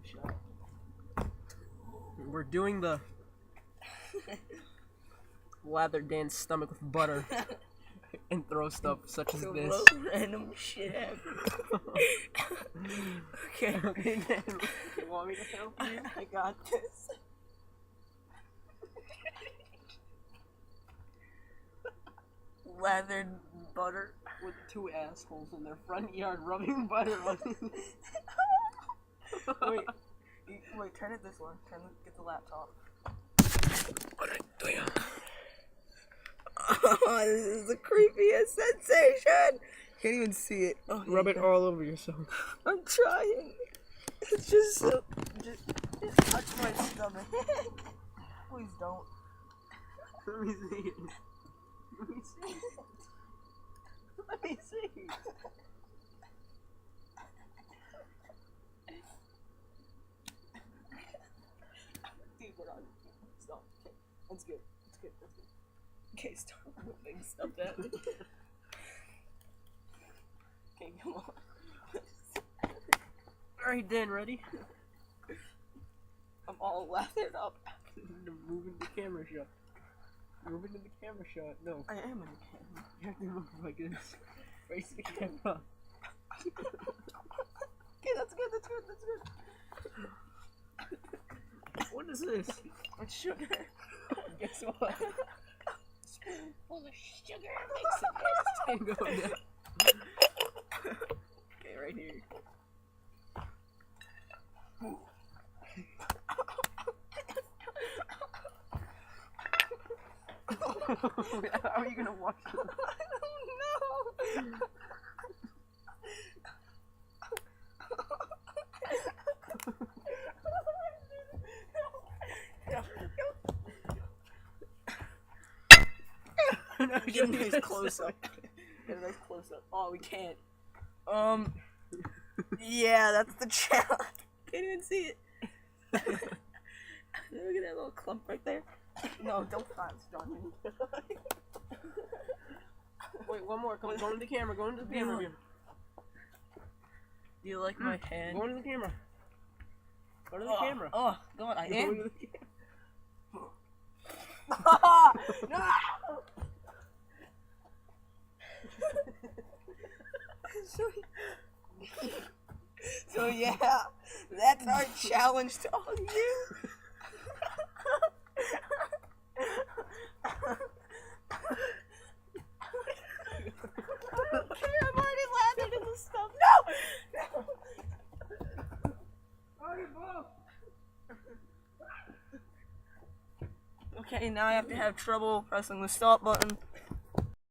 shot. We're doing the lather Dan's stomach with butter and throw stuff such as this. Random shit. Okay. You want me to help you? I got this. Lathered butter with two assholes in their front yard rubbing butter on it. Wait, turn it this way. Get the laptop. Oh, this is the creepiest sensation. Can't even see it. Oh, rub it all over yourself. I'm trying. It's just so. Just touch my stomach. Please don't. Let me see it. Let me see it. Let me see. Dude, we're on. Stop. Okay. That's good. That's good. That's good. Okay, stop moving. Stop that. Okay, come on. Alright, Dan, ready? I'm all lathered up. Moving the camera shot. Moving to the camera shot. No. I am in the camera. You have to move like this. Face the camera. Okay, that's good. That's good. That's good. What is this? It's sugar. Guess what? Spoonful of sugar Makes it go down. Okay, right here. How are you gonna wash it? I don't know. Get a nice close up. Get a nice close up. Oh, we can't. Yeah, that's the challenge. Can't even see it. Look at that little clump right there. No, don't stop, John. Wait, one more. Come on, go into the camera. Go into the camera. Do you like my hand? Go into the camera. Go to the camera. Oh, go on. I Go am. into the camera. No! So yeah, that's our challenge to all you. Okay, I've already lathered in the stuff. No! Okay, now I have to have trouble pressing the stop button.